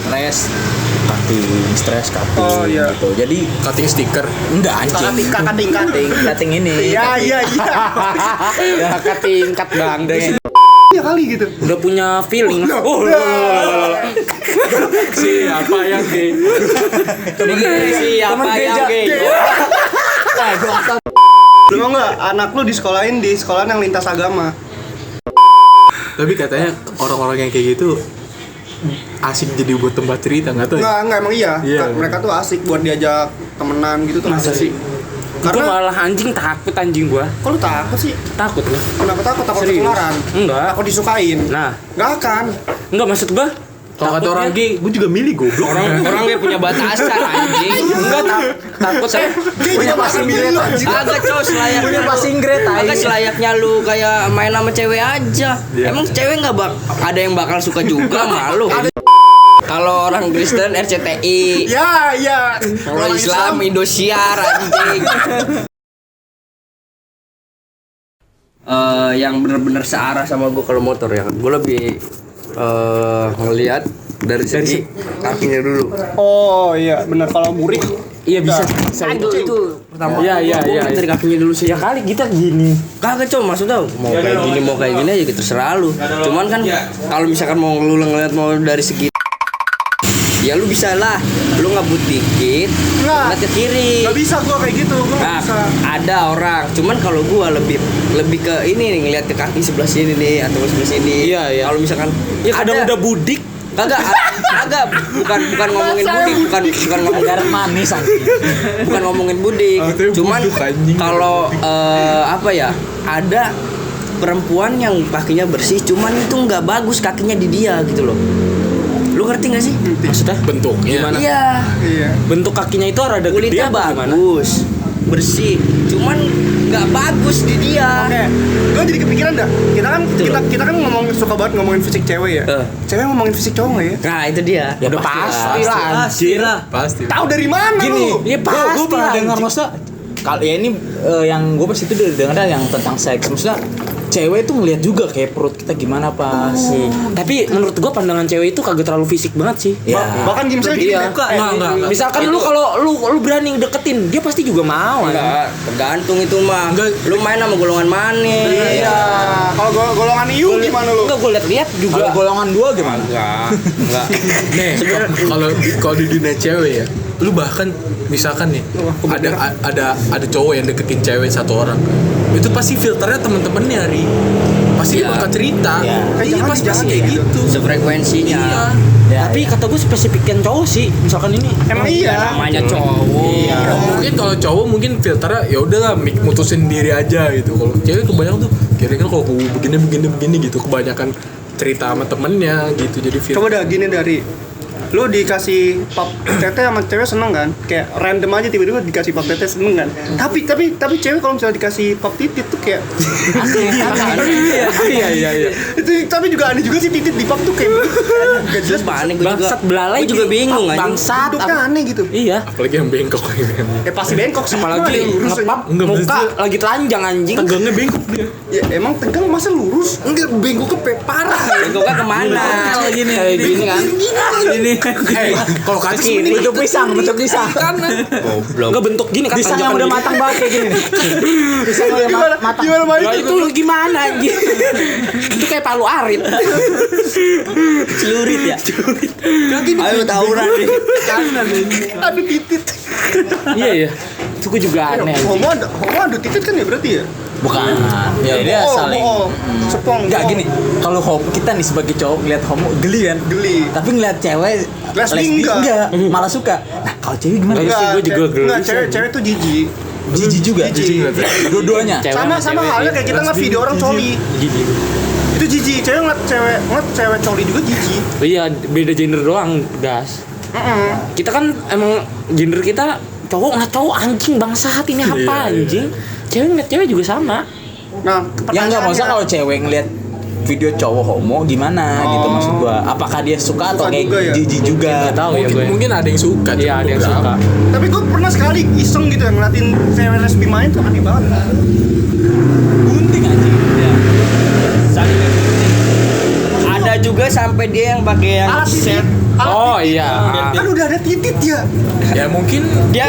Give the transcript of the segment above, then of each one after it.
stres cutting gitu. Jadi cutting stiker. enggak anjing. Cutting ini. Iya. Ya cutting cut bang deh. Ya kali gitu. Udah punya feeling. Siapa yang gay? Siapa yang gay? Lu mau nggak anak lu disekolahin di sekolahan yang lintas agama? Tapi katanya orang-orang yang kayak gitu asik jadi buat tempat cerita, nggak tahu. Nggak emang iya. Iya. Mereka tuh asik buat diajak temenan gitu tuh. Masa sih? Gua Karena malah takut anjing gua. kok lu takut sih? Takut gua. Kenapa takut? Takut Serius? ketularan? Enggak. Takut disukain? Nah, Nggak akan. enggak maksud gua. Kalau kata orang gay, gue juga milih goblok. Orang dia punya batasan anjing. Enggak takut saya. Punya passing grade anjing. Agak cowok selayaknya. Punya passing grade Agak selayaknya lu kayak main sama cewek aja. Iya. Emang cewek enggak ada yang bakal suka juga sama lu. Kalau orang Kristen RCTI. Ya. Kalau Islam Indosiar anjing. Yang bener-bener searah sama gue kalau motor ya. Gue lebih ngelihat dari segi kakinya dulu. Oh iya, benar kalau burik. Iya bisa itu pertama. Iya. Dari kakinya dulu sih. Ya kali kita gini. Kagak coba maksudnya mau kayak gini aja gitu serah lu. Cuman kan kalau misalkan mau lu ngeliat mau dari segi ya lu bisa lah, lu ngebut dikit, ngeliat ke kiri. Nggak bisa gua kayak gitu, gua nggak Nah, bisa. ada orang, cuman kalau gua lebih ke ini nih ngeliat ke kaki sebelah sini nih atau sebelah sini. Iya. Kalau misalkan Ya kadang udah budik. Kagak bukan ngomongin budik, bukan ngomongin Manis anjing. bukan ngomongin budik. Cuman kalau apa ya, ada perempuan yang kakinya bersih, cuman itu nggak bagus kakinya di dia gitu loh. Lu ngerti gak sih? Maksudnya Bentuknya. gimana? Iya. Bentuk kakinya itu rada gede Kulitnya apa gimana? bagus, bersih, cuman nggak bagus di dia. Oke, gue jadi kepikiran dah. Kita kan suka banget ngomongin fisik cewek ya. Cewek ngomongin fisik cowok nggak ya? Nah itu dia. Ya udah pasti lah anjir. Pasti. Tahu dari mana Gini, lu? iya pasti. Gue pernah dengar maksudnya kalau ya ini yang gue pas itu udah dengar yang tentang seks. Maksudnya cewek itu ngelihat juga kayak perut kita gimana pas sih. Tapi menurut gua pandangan cewek itu kagak terlalu fisik banget sih. Ya. Bahkan misalnya gini Iya. deh. Enggak. Misalkan lu kalau lu berani deketin, dia pasti juga mau. Enggak, tergantung itu mah. Enggak. Lu main sama golongan mana? Iya. Kalau golongan IU gimana lu? Enggak, gua lihat juga. Kalau golongan 2 gimana? Enggak. Nih, kalau di dunia cewek ya, lu bahkan misalkan nih ada cowok yang deketin cewek satu orang, itu pasti filternya temen-temennya Ri, pasti Iya. bakal cerita. Iya. Iya pasti Jangan kayak gitu. gitu. Sefrekuensinya. Iya. Ya, Tapi kata gue spesifikan cowok sih. Misalkan ini Emang iya. namanya cowok. Iya. Mungkin kalau cowok mungkin filternya ya udahlah mutusin diri aja gitu. Kalau cewek kebanyakan tuh kira-kira kalau begini gitu, kebanyakan cerita sama temennya gitu, jadi filter. Coba dah gini dari lu dikasih pap tete sama cewek seneng kan? Kayak random aja tiba-tiba dikasih pap tete seneng kan? Tapi cewek kalau misalnya dikasih pap titit tuh kayak Iya. itu tapi juga aneh juga sih titit di pap tuh kayak gak jelas Panik gue juga. bangsat belalai Gua juga bingung anjing. bangsat. bentuknya aneh gitu. Iya. Apalagi yang bengkok Ya pasti bengkok sih. Apalagi lurus aja. ngepap Enggak, muka maksudnya- lagi telanjang anjing. tegangnya bengkok dia. Ya emang tegang masa lurus? Enggak, bengkoknya parah. Bengkoknya kemana? Kalau gini, Kayak gini kan. Ini Kalau ke atas ini bentuk pisang. Goblok. Enggak bentuk gini kan Pisang yang tanjakan udah gini. matang banget kayak gini. Pisang yang udah matang. Gimana main Lah itu lu gimana anjing? Itu kayak palu arit. Celurit ya? Ayo tawuran nih. Aduh titit. Iya. Itu gue juga aneh. Homo ada titit kan ya berarti ya? Bukan. Ya dia saling. Sepong. Enggak gini, kalau kita nih sebagai cowok ngeliat homo geli kan? Geli. Tapi ngeliat cewek Lesbi enggak. malah suka. Nah, kalau cewek gimana? Enggak. sih, gua juga geli Enggak, sih. cewek tuh jijik. Jijik juga. Jijik. Dua-duanya. Cewek Sama cewek halnya kayak kita ngeliat video orang coli. Gini. Itu jijik. Cewek ngeliat cewek coli juga jijik. Iya, beda gender doang, gas. Kita kan emang gender kita cowok ngeliat cowok anjing bangsat ini apa anjing. Cewek ngeliat cewek juga sama. Nah, Ya enggak, maksudnya kalau cewek ngeliat video cowok homo gimana gitu maksud gua. Apakah dia suka atau Suka kayak juga ya? jijik juga? Nggak tahu ya gue. mungkin ada yang suka. Iya, cuma ada yang beberapa. suka. tapi gue pernah sekali iseng gitu ya ngeliatin cewek lesbi main tuh aneh banget. Gunting anjing. Ada juga sampai dia yang pakai yang Alat set. titit. Oh iya. Kan udah ada titit ya. Ya mungkin Dia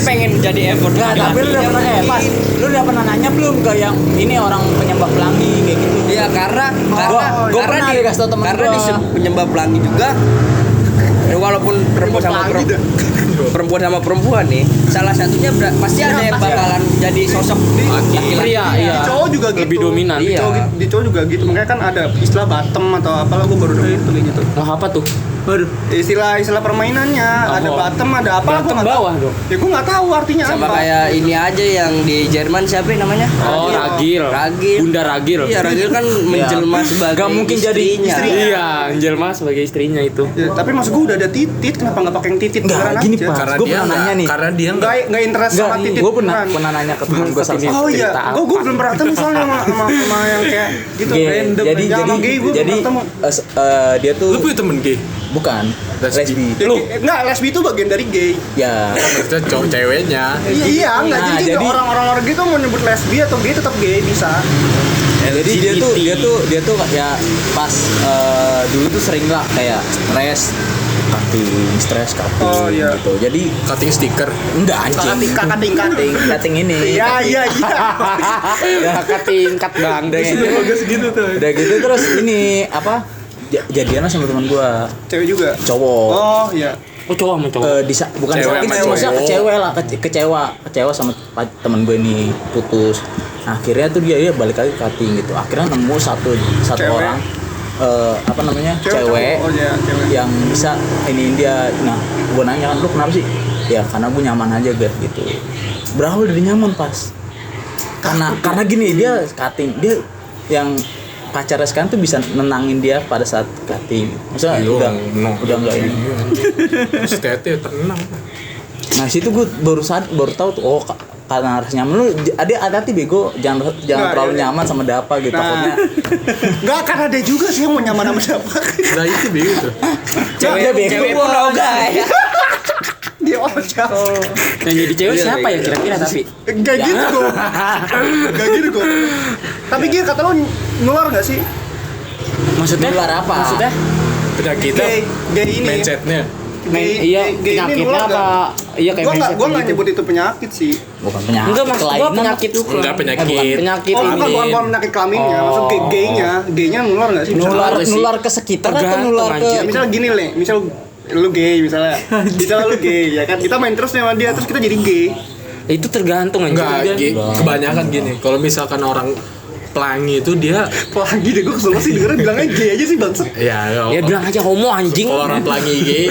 pengen jadi effort. Nggak, tapi lu udah pernah pas, lu udah pernah nanya belum ke yang ini orang penyembah pelangi kayak gitu? Iya karena gua pernah dikasih tau temen karena gua. di penyembah pelangi juga walaupun perempuan sama perempuan nih salah satunya pasti ada yang bakalan jadi sosok laki-laki. Pria, iya. Di cowok juga gitu. Lebih dominan. Di Iya. cowok juga gitu. Makanya kan ada istilah bottom atau apalah, gue baru denger itu kayak gitu. Wah, apa tuh? Istilah permainannya ada bottom, ada apa? Bottom bawah dong. Ya gue nggak tahu artinya Sama apa. kayak ini aja yang di Jerman siapa yang namanya? Oh, Ragil. Bunda Ragil. Iya, Ragil kan menjelma sebagai Gak mungkin jadi istrinya. Iya, Angelma sebagai istrinya itu. Ya, tapi maksud gue udah ada titit, kenapa nggak pakai yang titit? Nggak, Beneran gini, aja. Pak. karena Gua dia pernah nanya nih. karena dia Nggak interest sama titit. Gue pernah beneran. nanya ke temen gue salah satu. Oh iya, cerita gue belum pernah ketemu soalnya sama yang kayak gitu Gay. random. Jadi sama gay gue jadi belum ketemu. dia tuh lu punya temen gay bukan Lesbi. lesbi. Enggak, lesbi itu bagian dari gay. Ya. maksudnya cowok ceweknya Iya, enggak. Nah, Jadi jadi- orang-orang gitu mau nyebut lesbi atau gay tetap gay bisa. Jadi dia tuh ya pas dulu tuh sering lah kayak stres cutting Oh, iya. gitu. Jadi cutting stiker enggak anjing. Cutting ini. Iya. Ya tingkat bang. bagus gitu tuh Udah gitu terus ini apa? Jadian lah sama teman gua, Cewek juga. cowok. Oh, iya. Oh, cowok sama cowok. Bukan Cewek sakit, sama maksudnya cowok. kecewa sama temen gue ini putus. Nah, akhirnya tuh dia balik lagi cutting gitu. Akhirnya nemu satu Cewek. orang apa namanya Cewek, cewek cowok. Oh, iya, cewek. yang bisa iniin dia. Nah, gue nanya kan, lu kenapa sih? Ya karena gue nyaman aja gitu. Berawal dari nyaman pas. Karena gini dia cutting, dia yang pacarnya sekarang tuh bisa nenangin dia pada saat cutting. Maksudnya udah enggak ini. Stete tenang Nah situ gue baru tahu tuh, oh karena harus nyaman. Lu hati-hati bego, jangan Nah, terlalu iya. nyaman sama Dapa gitu. Takutnya Enggak, kan ada juga sih yang mau nyaman sama siapa. nah itu begitu cewek pun ogah ya. Dia ojek. Yang jadi cewek siapa ya kira-kira tapi? Enggak gitu kok. Enggak gitu kok. Tapi dia kata lo nular enggak sih? Maksudnya? Nular apa? Maksudnya? penyakitnya Gay ini. mindsetnya Iya, penyakitnya apa? Iya kayak mindset Gua enggak gitu. nyebut itu penyakit sih. bukan penyakit. Enggak, maksud gua kelainan. penyakit juga. enggak penyakit Penyakit Oh, ini. bukan penyakit kelaminnya, maksud gaynya nular enggak sih? Nular ke sekitar atau Tergantung, nular ke Ya, misal gini Le, misal lu gay misalnya. Misalnya lu gay ya kan, kita main terus nih sama dia terus kita jadi gay. Itu tergantung aja. enggak kebanyakan gini kalau misalkan orang pelangi itu dia Pelangi deh, gue kesel sih dengerin bilangnya gay aja sih bangsat. Ya bilang aja homo anjing. kalau orang pelangi gay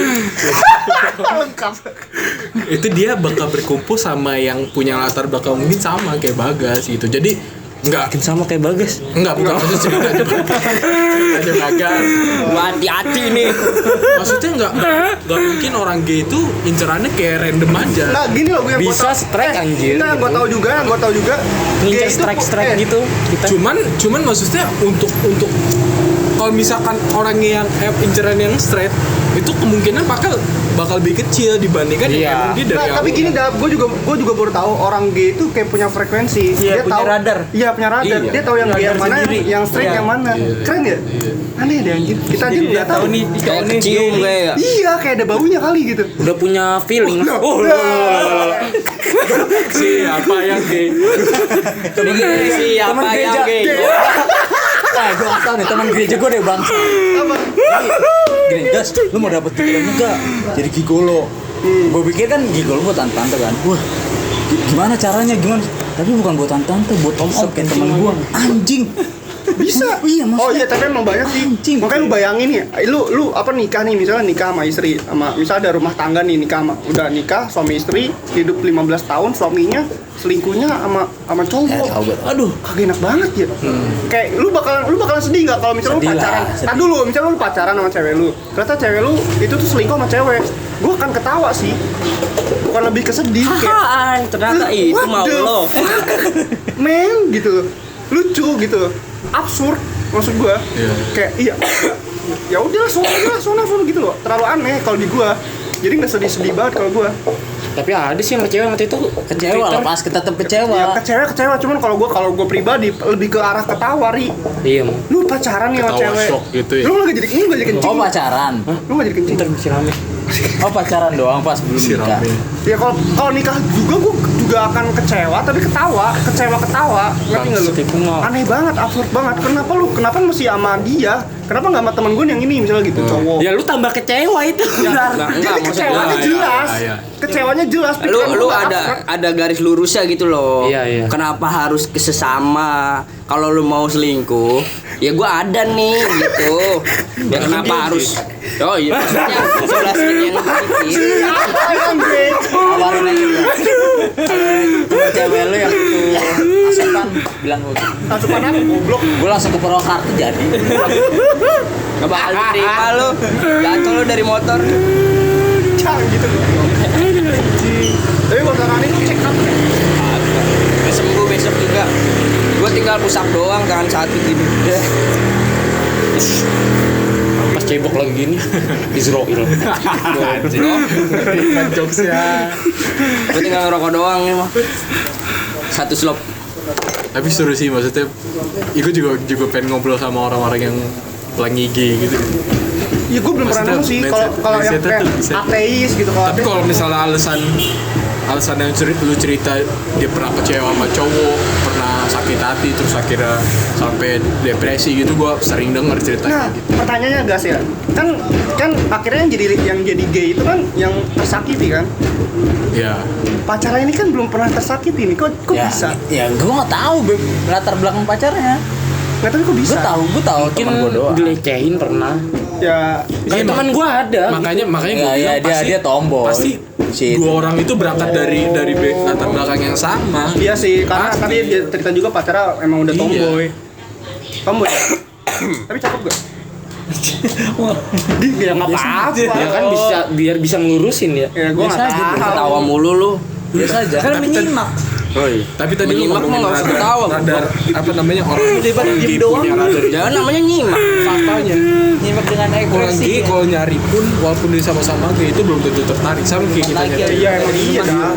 Lengkap. itu dia bakal berkumpul sama yang punya latar belakang mungkin sama kayak Bagas gitu jadi enggak Sama kayak Bagas. bukan maksudnya ceritanya Bagas Hati-hati nih. maksudnya enggak mungkin orang gay itu incerannya kayak random aja Nah, gini loh gue yang Bisa gua tahu. strike, anjir. Nah, gue tahu juga. Ngincer Gay itu strike gitu. Kita cuman maksudnya untuk kalau misalkan orang yang inceran yang straight itu kemungkinan bakal lebih kecil dibandingkan Iya. yang emang dia dari Nah, tapi awal. gini gue juga baru tahu orang gay itu kayak punya frekuensi. Iya, Dia punya tahu radar. Iya, punya radar. Iya. Dia tahu yang gay yang mana, yang straight Iya. yang mana. Keren ya? Aneh deh anjir. Kita aja nggak tahu nih. Kayak kecium kayak. Iya, kayak ada baunya kali gitu. udah punya feeling. Siapa yang gay Siapa Temen yang gereja. gay? Gue gak tau nih teman gereja gue deh bang. Apa? Gini, Gas, lu mau dapet pikirannya gak? Jadi gigolo. Gue pikir kan gigolo buat tante kan. Wah, gimana caranya? Gimana? Tapi bukan buat tante, buat om kayak temen gue. Anjing. Bisa. Iya, maksudnya. Oh iya, tapi emang banyak sih. Anjing. Makanya lu bayangin ya, lu apa nikah nih, misalnya nikah sama istri, sama misalnya ada rumah tangga nih nikah sama udah nikah suami istri hidup 15 tahun, suaminya selingkuhnya sama cowok. Ya, tahu gue. Aduh. Kagak enak banget ya. Kayak lu bakalan sedih nggak kalau misalnya lu Sedih lah, pacaran. sedih. Nah dulu, misalnya lu pacaran sama cewek lu, ternyata cewek lu itu tuh selingkuh sama cewek. Gua akan ketawa sih. Bukan lebih ke sedih kayak Hahaha, ternyata itu what mau the lo. fuck? Men gitu. Lucu gitu. Absurd maksud gua. Iya. Kayak iya. Ya udah, sono gitu loh. Terlalu aneh kalau di gua. Jadi nggak sedih-sedih banget kalau gua. Tapi ada sih yang kecewa waktu itu. Kecewa lah, pas kita tetap kecewa. Ya kecewa cuman kalau gue pribadi lebih ke arah ketawa ri. Iya, Mang. Lu pacaran nih sama Ketawa cewek. shock gitu ya. Lu nggak jadi kencing. Oh pacaran. Lu nggak jadi kencing. Ntar masih rame. Oh pacaran doang pas belum Si nikah. rame. Ya kalau nikah juga gue juga akan kecewa tapi ketawa ngerti nggak lu? Sedih banget. Aneh banget, absurd banget. Kenapa mesti sama dia? Kenapa nggak sama temen gue yang ini misalnya gitu cowok? Ya lu tambah kecewa itu. Ya, Enggak, jadi maksud kecewanya gua, jelas. iya. Kecewanya jelas. Lu pikiran lu gua ada absurd. garis lurusnya gitu loh. Iya. Kenapa harus ke sesama? Kalau lu mau selingkuh, ya gua ada nih gitu. Ya kenapa harus? Oh iya, maksudnya sebelah sini yang dikit. Ayam gue. Awarin aja lu. Temen cewek lu yang itu asupan bilang gue. Asupan apa goblok? Gue langsung ke Purwakarta jadi. Gak bakal diterima lu. Jatuh lu dari motor. Jangan gitu. Tapi bakalan itu check up. Udah sembuh besok juga. Gua tinggal pusat doang kan satu gini. Pas cebok lagi gini. Israel. Kan jokesnya. Gua tinggal ngerokok doang nih mah. Satu slop. Tapi seru sih maksudnya. Gue juga pengen ngobrol sama orang-orang yang pelang IG gitu. Ya gue belum pernah nemu sih kalau yang mindsetnya kayak tuh bisa. ateis gitu kalau Tapi kalau misalnya alasan yang lu cerita dia pernah kecewa sama cowok, pernah sakit hati terus akhirnya sampai depresi gitu, gua sering denger cerita Nah, gitu. pertanyaannya gas ya. Kan akhirnya yang jadi gay itu kan yang tersakiti kan. Ya, Pacarnya ini kan belum pernah tersakiti nih. Kok Ya, bisa? ya gue nggak tahu Beb, latar belakang pacarnya. Nggak tahu kok bisa. Gue tahu Mungkin teman gue doang. dilecehin pernah. Ya, Kayak teman gua ada. makanya Ya, gue ya, dia tomboy. Pasti Si itu. dua orang itu berangkat dari latar belakang yang sama. iya sih karena Pasti. tadi dia cerita juga pacarnya emang udah Iya. tomboy. Tomboy. Tapi cakep gak? Ya nggak apa-apa. Ya kan biar bisa ngelurusin ya. Ya gue Biasa nggak aja, tahu. Ketawa mulu lu. Biasa aja. Kan menyimak. Oh iya. Tapi tadi lu Menyimak mah ngomongin nggak usah ketawa, radar apa namanya orang Daripada diem gay doang. punya radar. Jangan namanya nyimak. Faktanya Nyimak dengan orang ekspresi. gay kalau nyari pun walaupun dia sama-sama gay itu belum tentu tertarik sama kayak kita Lagi nyari. Iya emang iya dah.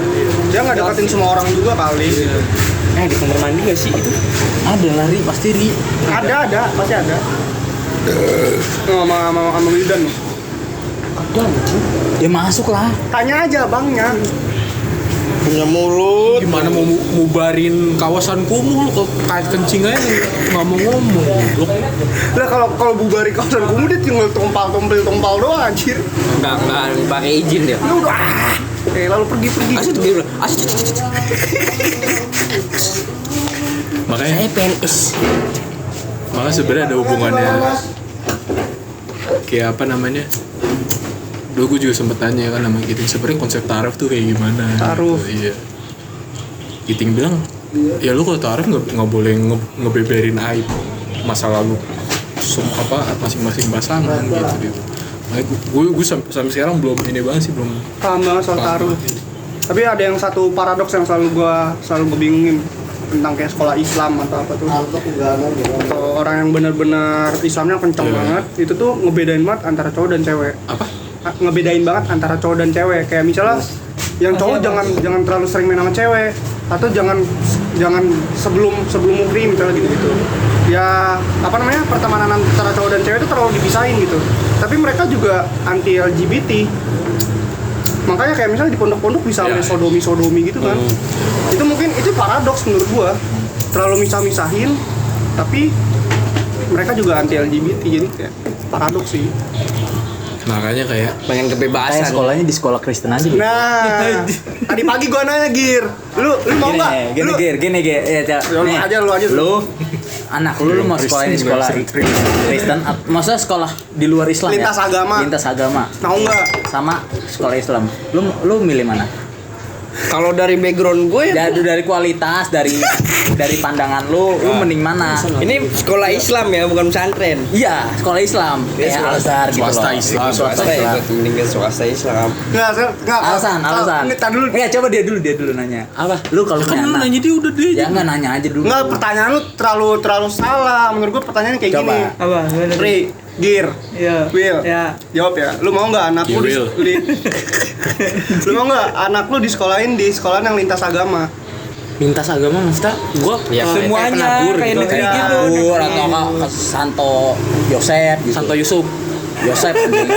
Dia nggak deketin semua orang juga kali. Di kamar mandi gak sih itu? Ada lari pasti ri. Ada pasti ada. Sama Wildan. Ya masuk lah. Tanya aja abangnya. Punya mulut. Gimana mau mubarin kawasan kumuh lu kait kencing aja nggak mau ngomong lu. Lah kalau bubari kawasan kumuh dia tinggal tompal doang anjir. Enggak pakai izin dia. Lu udah lalu pergi. Asik dia bilang, asik. Makanya PNS. sebenarnya ada hubungannya kayak apa namanya. Dulu gue juga sempet tanya kan sama Giting sebenarnya konsep taraf tuh kayak gimana. Taruh. Gitu, iya. Giting bilang ya lu kalau taraf nggak boleh ngebeberin aib masa lalu masing-masing pasangan gitu. Gue sampai sekarang belum ini banget sih belum Paham banget soal paham taruh. banget. Tapi ada yang satu paradoks yang selalu gue bingungin tentang kayak sekolah Islam atau apa tuh. Atau orang yang benar-benar Islamnya kenceng Iya. banget, itu tuh ngebedain banget antara cowok dan cewek. Apa? Ngebedain banget antara cowok dan cewek. Kayak misalnya yang cowok jangan terlalu sering main sama cewek atau jangan sebelum muhrim misalnya gitu. Ya apa namanya pertemanan antara cowok dan cewek itu terlalu dipisahin gitu. Tapi mereka juga anti LGBT. Makanya kayak misalnya di pondok-pondok bisa Ya. sodomi gitu kan. Itu mungkin itu paradoks menurut gua. Terlalu misah-misahin tapi mereka juga anti LGBT jadi kayak paradoks sih. Makanya kayak Pengen Kayak kebebasan. sekolahnya di sekolah Kristen aja. Nah, tadi pagi gua nanya Gir, lu mau nggak? Lu Gini. Ya, lu aja. Lu anak lu mau sekolah di sekolah Kristen, maksudnya sekolah di luar Islam Lintas ya? agama. Lintas agama mau nggak? sama sekolah Islam. Lu milih mana? Kalau dari background gue ya Dari kualitas, dari pandangan lu mending mana? ini sekolah Islam ya, bukan pesantren. Iya, sekolah Islam. Kayak Al-Azhar gitu swasta loh. Islam. Swasta Apa ya? Islam. Gue mending ke swasta Islam. Nggak. Alasan. Ini tadi dulu. Enggak, coba dia dulu nanya. Apa? Lu kalau kan punya lu anak. nanya dia udah dia. Ya enggak nanya aja dulu. Nggak, pertanyaan lu terlalu salah. Menurut gua pertanyaannya kayak Coba. gini. Apa? Ri, Gir. Iya. Will. Ya. Jawab ya. Lu mau nggak anak Ya, lu Will. lu mau nggak anak lu disekolahin di sekolahan yang lintas agama? Lintas agama maksudnya gua Ya, semuanya kayak negeri Ya. gitu. Ur atau enggak ke Santo Yosef gitu. Santo Yusuf. Yosef anjing.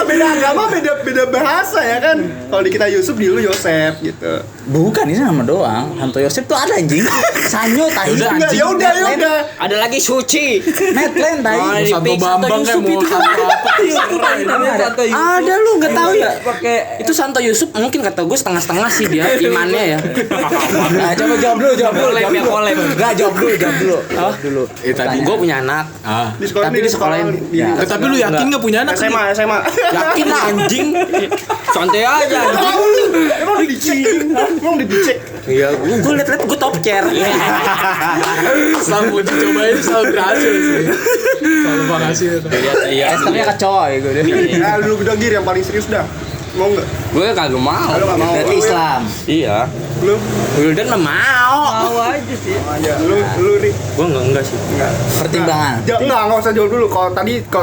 Beda agama, beda bahasa ya kan. Kalau di kita Yusuf, di lu Yosef gitu. Bukan, ini nama doang. Santo Yosef tuh ada anjing. Sanyo tai Enggak, anjing. ya udah. Ada lagi suci. Netland tai. Oh, Santo Bambang kayak mau Santo apa Ada lu nggak tahu ya? Pakai itu Santo Yusuf mungkin kata gue setengah-setengah sih dia imannya ya. Nah, coba jawab dulu. Kolab ya, kolab. Enggak, jawab dulu. Jawab dulu. tadi Gue punya anak. Di sekolah Tapi di sekolahin. Ya. tapi lu yakin nggak punya anak? SMA. Yakin lah anjing. Santai aja anjing. Emang dicek. Iya, gue liat-liat gue top chair. Selalu dicobain selalu berhasil sih. Selalu makasih. Iya. Testernya kecoa ya gue deh. Nah, lu udah Gir yang paling serius dah. Mau nggak? Gue kagak mau. Lu nggak mau. Berarti Islam. Iya. Lu Wildan mah mau. Mau aja sih. aja. Lu nih. Gue enggak sih. Enggak. Pertimbangan. Enggak usah jawab dulu. Kalau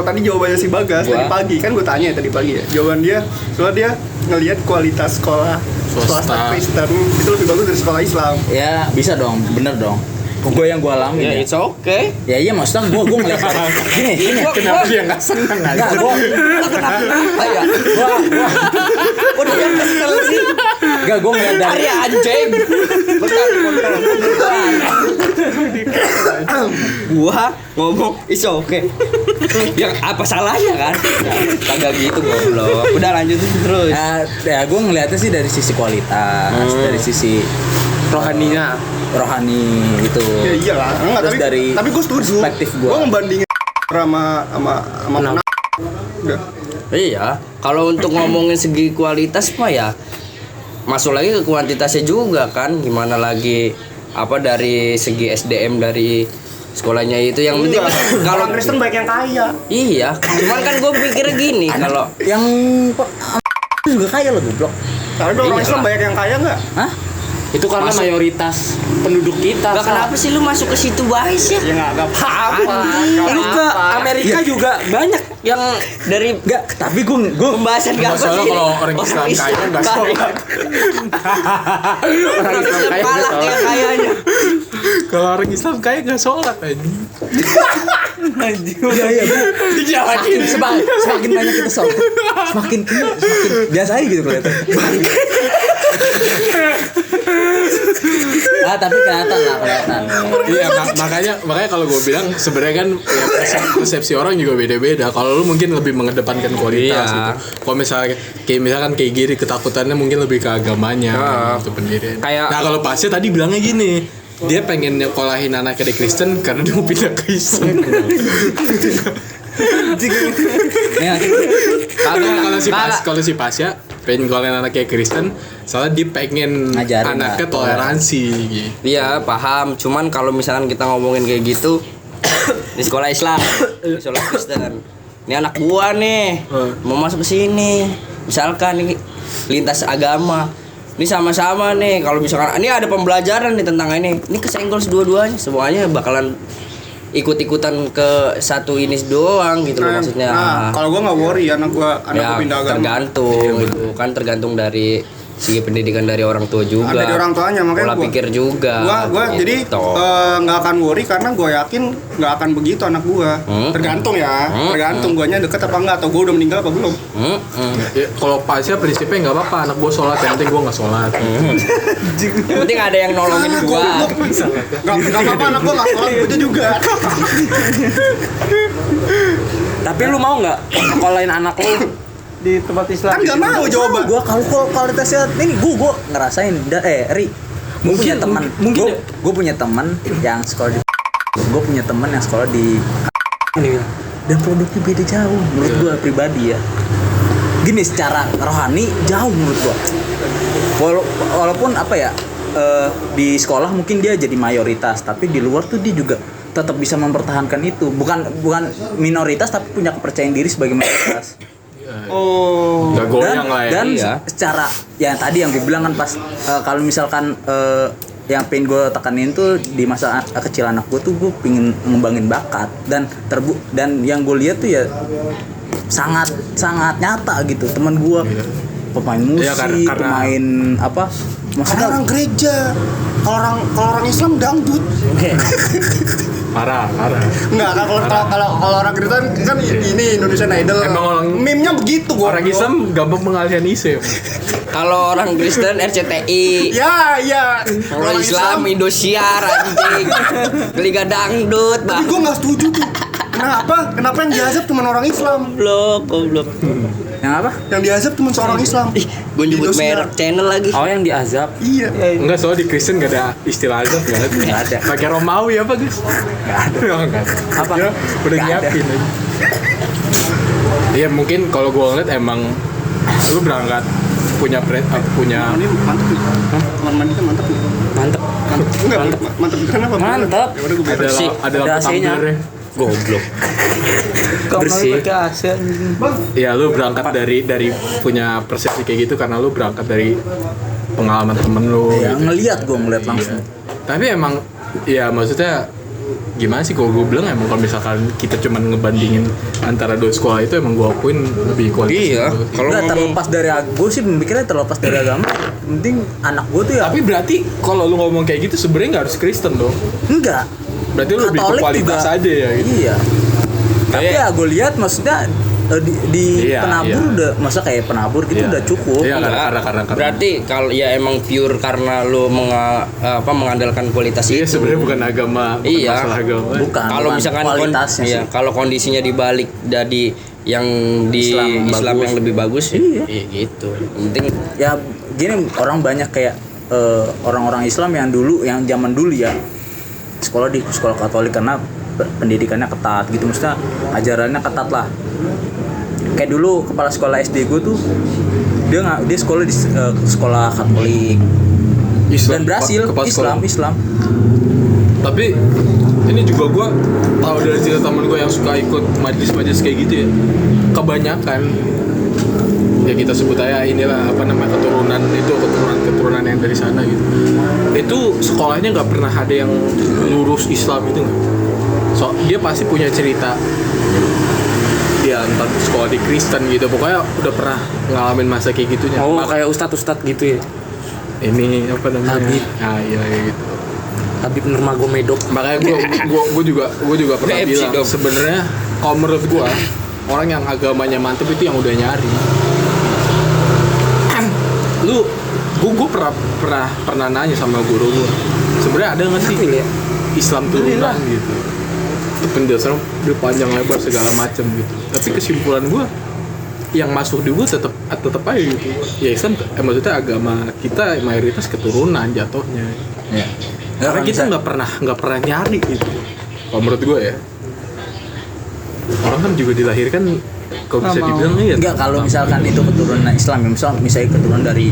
tadi jawabannya si Bagas Gua. tadi pagi kan gue tanya tadi pagi ya. Jawaban dia, soalnya dia ngelihat kualitas sekolah swasta Kristen itu lebih bagus dari sekolah Islam. Ya, bisa dong. Bener dong. Gue yang gue alamin Ya ya. it's okay. Ya iya maksudnya gue ngeliat gini. Kenapa dia nggak seneng aja? Enggak, gue Apa ya? Udah yang kesel sih. enggak gue ngeliat dari Hari anjing. Bentar kontrol. Gua ngomong it's okay. Yang apa salahnya kan? Kagak gitu goblok. Udah lanjut terus. ya gue ngeliatnya sih dari sisi kualitas, dari sisi Rohaninya. rohani gitu. Ya iyalah. Enggak, Terus dari tapi gue setuju. perspektif gua. Gue ngebandingin sama udah. Iya, kalau untuk ngomongin segi kualitas mah ya masuk lagi ke kuantitasnya juga kan. Gimana lagi apa dari segi SDM dari sekolahnya itu yang penting Kalau kalau Kristen baik yang kaya. iya, cuman kan gue pikirnya gini kalau Yang juga kaya loh goblok. Tapi orang Iyalah. Islam banyak yang kaya nggak? Hah? Itu karena mayoritas penduduk kita. nggak kenapa sih lu masuk ke situ guys ya? Ya nggak Apa? Lu ke Amerika juga banyak yang dari Enggak, tapi gue pembahasan gak apa Masalah sih? kalau orang Islam kaya nggak sholat. Orang Islam palak ya kayaknya. Kalau orang Islam kaya nggak sholat aja. Iya, semakin banyak kita sholat, semakin biasa aja gitu kelihatan. Tapi kelihatan. Iya, makanya kalau gue bilang sebenarnya kan ya persepsi orang juga beda-beda. Kalau lu mungkin lebih mengedepankan kualitas Iya. gitu. Kalau misalkan kayak gini ketakutannya mungkin lebih ke agamanya gitu pendirian. Kayak- Nah, kalau Pasnya tadi bilangnya gini, dia pengen nyekolahin anaknya di Kristen karena dia mau pindah ke Islam. Ya, Kalau si Pasya pengen nyekolahin anaknya Kristen, soalnya dia pengen Ngajarin anaknya lah, toleransi gitu. Iya paham, cuman kalau misalkan kita ngomongin kayak gitu di sekolah Islam, di sekolah Kristen, ini anak gua nih mau masuk ke sini, misalkan ini lintas agama, ini sama-sama nih. Kalau misalkan ini ada pembelajaran nih tentang ini kesenggol dua-duanya, semuanya bakalan ikut-ikutan ke satu ini doang gitu loh maksudnya. Nah, kalau gue nggak worry anak gue Ya, pindah agama. tergantung gitu kan, tergantung dari segi pendidikan dari orang tua juga. Dari orang tuanya, makanya pola gua- pikir juga. Gua gitu. jadi nggak akan worry karena gue yakin nggak akan begitu anak gue. Tergantung ya, tergantung guanya deket apa enggak atau gue udah meninggal apa belum. Ya, kalau Pasya prinsipnya nggak apa-apa anak gue sholat, yang penting gue nggak sholat. Yang penting ada yang nolongin gua. Gak apa-apa anak gue nggak sholat itu juga. Tapi lu mau nggak sekolahin anak lu di tempat Islam? Kan nggak mau jawaban. gue kalau kualitasnya ini gue ngerasain Ri. Gue punya teman yang sekolah di gue punya teman yang sekolah di dan produknya beda jauh menurut gue pribadi ya. Gini, secara rohani jauh menurut gue. Walaupun apa ya, di sekolah mungkin dia jadi mayoritas, tapi di luar tuh dia juga tetap bisa mempertahankan itu. Bukan minoritas tapi punya kepercayaan diri sebagai mayoritas. Oh. Nggak goyang lah ya. Dan Iya. secara yang tadi yang gue bilang kan pas kalau misalkan yang pengen gue tekanin tuh di masa kecil anak gue tuh gue pengen ngembangin bakat dan yang gue lihat tuh ya sangat nyata gitu teman gue pemain musik, pemain apa maksudnya orang gereja, kalau orang Islam dangdut. Parah. Enggak, kalau orang Kristen kan ini Indonesian Idol. Emang orang meme-nya begitu gua. Orang Islam gampang mengalihkan isu. Kalau orang Kristen RCTI. Ya. Kalau Islam Indosiar anjing. Liga dangdut, Tapi gua enggak setuju tuh. Kenapa yang diazab cuma orang Islam? Goblok. yang apa? Yang diazab cuma seorang Islam. Gue nyebut merek channel lagi. Oh, yang diazab. Iya. Enggak, soalnya di Kristen gak ada istilah azab, gak ada. Pakai Romawi apa, guys? Gak ada. Apa? Ya, udah nyiapin aja. Iya, mungkin kalau gue ngeliat emang lu berangkat punya Ini mantep nih. Kamar mandi kan mantep nih. Mantep. Enggak, mantep kenapa? Mantep. Ya udah gue beres. ada lampu AC-nya. tumbler. Goblok. Bersih. Ya lu berangkat dari punya persepsi kayak gitu karena lu berangkat dari pengalaman temen lu. Ya Gitu. ngeliat langsung. Tapi emang ya maksudnya gimana sih kalau gue bilang emang kalau misalkan kita cuma ngebandingin antara dua sekolah itu emang gue akuin lebih kualitas. Iya. Kalau Nggak, terlepas dari gue sih mikirnya terlepas dari agama, penting anak gue tuh ya. Tapi berarti kalau lu ngomong kayak gitu sebenarnya nggak harus Kristen dong. Enggak. Berarti lu lebih ke Katolik kualitas juga. aja ya gitu. Iya. Tapi Kayak- ya gue lihat maksudnya di Iya, penabur iya. udah masa kayak penabur gitu Iya. udah cukup. Iya, karena. Berarti kalau ya emang pure karena lu mengandalkan kualitas Iya, itu. sebenarnya bukan agama, bukan Iya. masalah agama. Bukan. Kalau misalkan kualitasnya sih. kalau kondisinya dibalik dari yang di Islam Islam bagus. yang lebih bagus Iya. ya gitu. Penting Ya gini orang banyak kayak orang-orang Islam yang dulu yang zaman dulu ya sekolah di sekolah Katolik karena pendidikannya ketat gitu, maksudnya ajarannya ketat lah. Kayak dulu kepala sekolah SD gue tuh dia sekolah di sekolah Katolik dan berhasil kepala sekolah. Islam. Tapi ini juga gue tahu dari cerita temen gue yang suka ikut majelis kayak gitu ya. Kebanyakan ya kita sebut aja inilah apa namanya keturunan yang dari sana gitu. Itu sekolahnya nggak pernah ada yang lurus Islam itu nggak. So dia pasti punya cerita. Dia entah sekolah di Kristen gitu, pokoknya udah pernah ngalamin masa kayak gitunya. Oh, kayak ustadz gitu ya. Ini apa namanya? Habib. Ah iya gitu. Habib Nurmagomedov. Makanya gue juga pernah KFC bilang dong. sebenarnya kalau menurut gue orang yang agamanya mantep itu yang udah nyari. Gue pernah nanya sama guru gue, sebenarnya ada nggak sih Islam turunan gitu? Itu penjelasan udah panjang lebar segala macam gitu. Tapi kesimpulan gue yang masuk di gue tetap aja gitu. Ya Islam, maksudnya agama kita mayoritas keturunan jatuhnya. Ya. Karena kita nggak pernah nyari gitu. Kalau menurut gue ya, orang kan juga dilahirkan kalau bisa dibilang ya. Enggak, kalau misalkan itu keturunan Islam ya, misalnya keturunan dari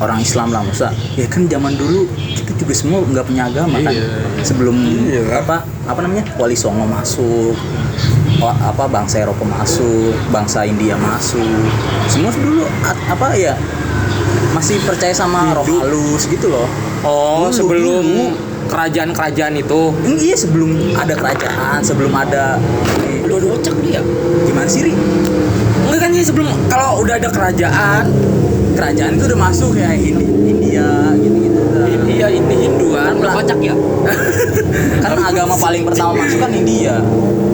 orang Islam lah, masa ya kan zaman dulu kita juga semua nggak punya agama kan. Iya. Sebelum apa namanya Wali Songo masuk, bangsa Eropa masuk, bangsa India masuk, semua dulu masih percaya sama roh halus gitu loh. Oh, Dulu, sebelum dulu. kerajaan-kerajaan itu. Iya, sebelum ada kerajaan, sebelum ada udah kocak dia. gimana sih Ri? Enggak kan ya, sebelum kalau udah ada kerajaan Kerajaan itu udah masuk ya India gitu-gitu. India ini Hindu kan, Lah. kocak ya. Karena agama paling pertama masuk kan India.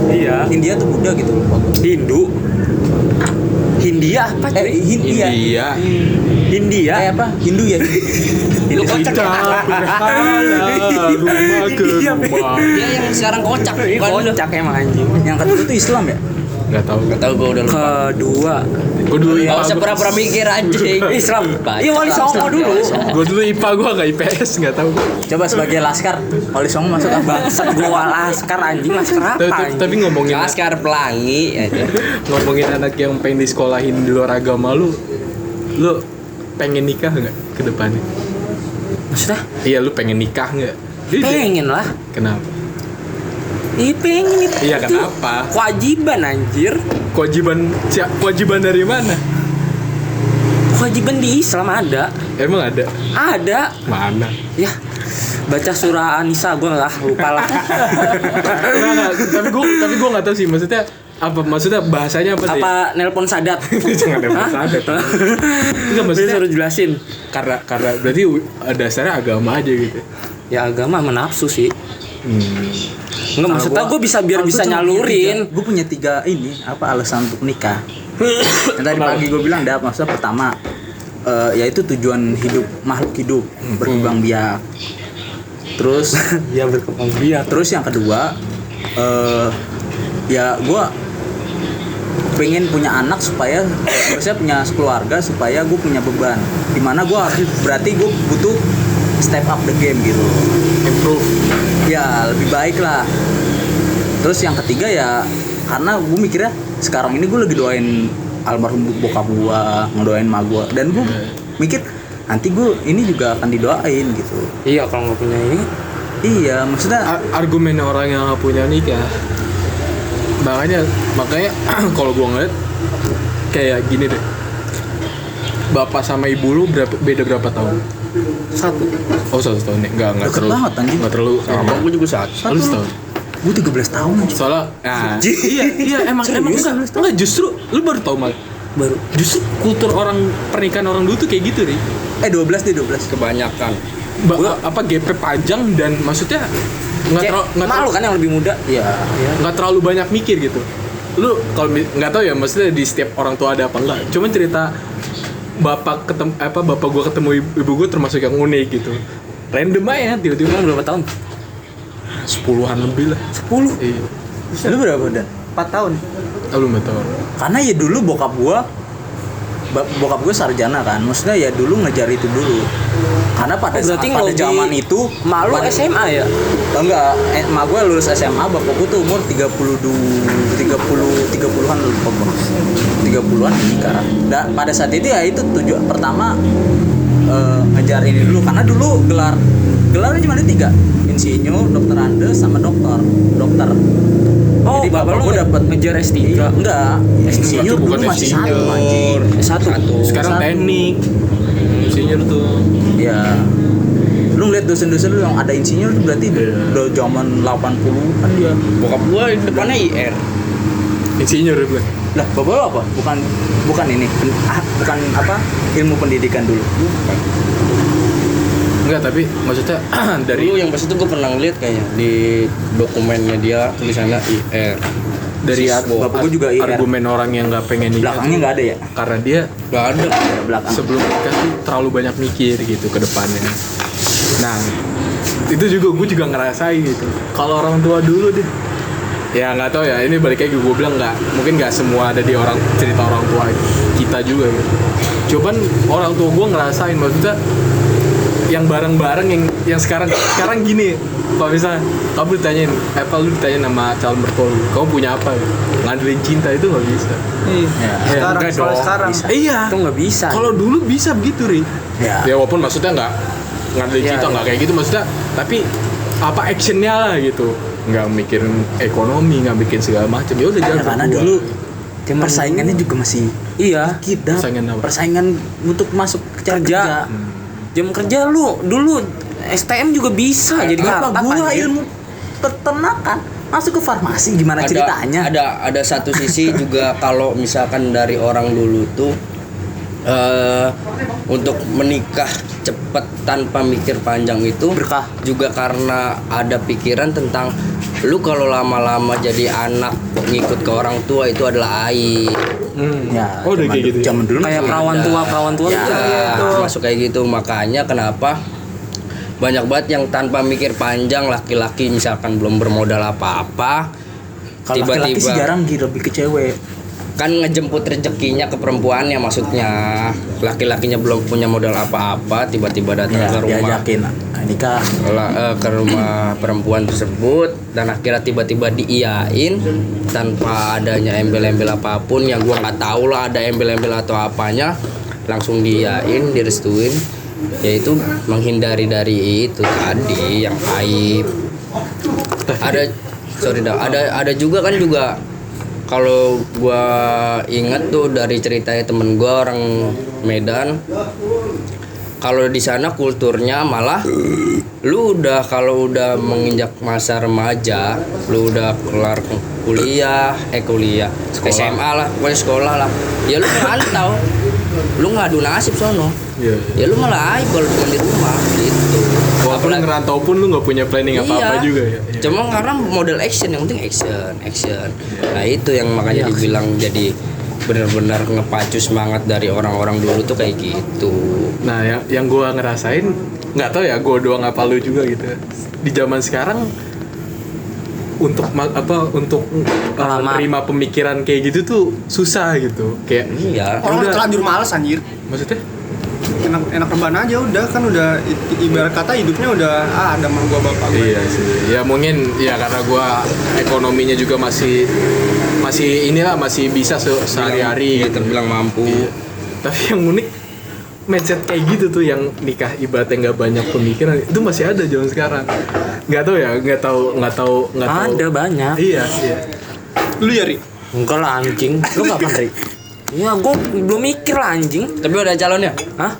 Iya. India tuh Buddha gitu. Hindu. Hindia apa cuy? India. Iya. Hindia. Kayak apa? Hindu ya. Lu kocak Kita ya. berhala rumah ke rumah. Dia yang sekarang kocak. Bukan lu. Kocak emang anjing. Yang kedua tuh Islam ya. Nggak tahu. Gak tau gue udah lupa. Kedua Gue dulu Gak usah IPA. pura-pura mikir anjing. Islam. Bacot. Iya, Wali Songo dulu. Gue dulu IPA, gue nggak IPS, nggak tahu. Coba sebagai laskar, Wali Songo masuk apa? Bangsat gua laskar anjing, laskar apa? anjing? Tapi ngomongin Laskar Pelangi aja. ngomongin anak yang pengen disekolahin di luar agama lu pengen nikah nggak ke depannya? Maksudnya? Iya, lu pengen nikah nggak? Pengen lah. Kenapa? Iya pengen itu. Iya, kenapa? Kewajiban anjir. Kewajiban dari mana? Kewajiban di Islam ada. Emang ada? Ada. Mana? Ya. Baca surah An-Nisa gue lah lupa lah. Nah, tapi gue nggak tahu sih maksudnya apa, maksudnya bahasanya apa sih? Apa nelpon Sadat? Jangan nelpon Sadat. Enggak, maksudnya Dia suruh jelasin. karena berarti dasarnya agama aja gitu. Ya agama menafsu sih. Enggak, maksudnya gue bisa nyalurin. Gue punya 3 ini apa alasan untuk nikah. Yang tadi pagi gue bilang ada, maksudnya pertama yaitu tujuan hidup makhluk hidup, berkembang biak. Terus Ya berkembang biak. terus yang kedua ya gue pengen punya anak supaya saya punya keluarga, supaya gue punya beban, dimana gue harus berarti gue butuh step up the game gitu, Improve. ya lebih baik lah. Terus yang ketiga ya karena gue mikirnya sekarang ini gue lagi doain almarhum bokap gue, ngedoain emak gue, dan gue mikir nanti gue ini juga akan didoain gitu. Iya, kalau nggak punya ini. Iya, maksudnya Argumen orang yang nggak punya nikah, makanya kalau gua ngeliat kayak gini deh, bapak sama ibu lu beda berapa tahun? 1. Oh 1 tahun nih, nggak deket terlalu, banget, anjing. nggak terlalu lama. Gue juga 1. Lu setahun. gue 13 tahun aja. Soalnya, iya emang enggak, justru lu baru tau malah. Baru. Justru kultur orang pernikahan orang dulu tuh kayak gitu nih. 12 deh, 12. Kebanyakan. Apa GP panjang dan maksudnya Malu kan yang lebih muda. Iya. nggak terlalu banyak mikir gitu. Lu kalau nggak tahu ya, maksudnya di setiap orang tua ada apa enggak. Cuman cerita bapak gua ketemu ibu gua termasuk yang unik gitu. Random aja tiba-tiba. Berapa tahun? 10-an lebih lah. 10. Iya. Lu berapa udah? 4 tahun. Lu nggak tahu. Karena ya dulu bokap gue sarjana kan, maksudnya ya dulu ngejar itu dulu. Karena pada berarti pada zaman itu malu SMA ya? Enggak, emak gue lulus SMA, bapak gue tuh umur 30-an lupa gue. 30-an nikah. Dan pada saat itu ya itu tujuan pertama ngejar ini dulu, karena dulu gelarnya cuma ada 3. Insinyur, dokter Andes sama dokter. Oh, Jadi bapak gue lu dapat ngejar S3. Enggak, insinyur bukan dulu masih insinyur. 1 anjing. S1. Sekarang Satu. teknik. Insinyur tuh. Ya. Lu ngeliat dosen-dosen lu yang ada insinyur tuh berarti udah zaman 80-an dia. Bokap gua depannya IR. Insinyur dia bilang. Lah, bapak lu apa? Bukan ini. Bukan apa? Ilmu pendidikan dulu. Enggak, tapi maksudnya dari Dulu yang pas itu gua pernah ngeliat kayaknya di dokumennya dia tulisannya IR. Bapak gua juga IR. argumen orang yang nggak pengen nikah Belakangnya nggak ada ya? karena dia Gak ada. Belakang. sebelum nikah tuh terlalu banyak mikir gitu ke depannya. Nah, itu juga gue juga ngerasain gitu. Kalau orang tua dulu deh, ya nggak tahu ya. Ini balik lagi gue bilang mungkin nggak semua ada di cerita orang tua kita juga gitu. Cuman orang tua gue ngerasain, maksudnya yang bareng-bareng yang sekarang gini. Kalau misalnya kamu ditanyain, lu ditanyain sama calon mertua lu, kamu punya apa? Ngandelin cinta itu nggak bisa. Ya. Sekarang, enggak kalau dong. sekarang. Bisa. Iya. Itu nggak bisa. Kalau dulu bisa begitu, Ri. Ya. Ya walaupun maksudnya nggak ngandelin Ya, cinta, nggak kayak gitu maksudnya, tapi apa actionnya lah gitu. Nggak mikirin ekonomi, nggak bikin segala macam. Ya udah jalan Karena berdua. dulu persaingannya juga masih Iya. kita. Persaingan apa? Persaingan untuk masuk kerja. Jam kerja lu dulu STM juga bisa jadi Bapak apa? gua ilmu peternakan masuk ke farmasi, gimana ceritanya? Ada satu sisi juga kalau misalkan dari orang dulu tuh untuk menikah cepet tanpa mikir panjang itu Berkah. juga karena ada pikiran tentang lu kalau lama-lama jadi anak ngikut ke orang tua itu adalah aib. Ya, Oh, udah kayak gitu ya? Zaman dulu Kayak masih perawan ada. tua Ya, gitu. Masuk kayak gitu, makanya kenapa banyak banget yang tanpa mikir panjang, laki-laki misalkan belum bermodal apa-apa Kalau laki-laki sih jarang lebih ke cewek. kan ngejemput rezekinya ke perempuannya, maksudnya laki-lakinya belum punya modal apa-apa tiba-tiba datang Ya, ke rumah diajakin nikah. ke rumah perempuan tersebut dan akhirnya tiba-tiba diiyain tanpa adanya embel-embel apapun yang gua nggak tahu lah ada embel-embel atau apanya, langsung diiyain, direstuin, yaitu menghindari dari itu tadi yang aib. Ada juga kan juga kalau gua inget tuh dari ceritanya temen gua orang Medan, kalau di sana kulturnya malah lu udah kalau udah menginjak masa remaja, lu udah kelar kuliah, SMA lah, pokoknya sekolah lah. Ya lu ngantau. Lu ngadu nasib sono. Iya. Ya lu malah aib kalau cuma di rumah gitu. Walaupun Apalagi- ngerantau pun lu nggak punya planning apa-apa Iya. juga ya. Cuma karena model action, yang penting action. Nah itu yang makanya dibilang jadi benar-benar ngepacu semangat dari orang-orang dulu tuh kayak gitu. Nah, yang gua ngerasain nggak tahu ya, gua doang apa lu juga gitu. Di zaman sekarang untuk menerima pemikiran kayak gitu tuh susah gitu. Kayak Iya. Orang udah. terlanjur males anjir. maksudnya Enak rebahan aja udah kan udah ibarat kata hidupnya udah ada mah gua bapak gua. iya sih. Ya mungkin ya karena gua ekonominya juga masih inilah masih bisa sehari-hari Iya, gitu. terbilang mampu. Iya. Tapi yang unik mindset kayak gitu tuh yang nikah ibaratnya nggak banyak pemikiran itu masih ada zaman sekarang. Nggak tahu. Ada banyak. Iya. Lu ya, Ri? Enggak lah anjing. Lu kapan, Ri? Ya gua belum mikir lah anjing. Tapi udah calonnya? Hah?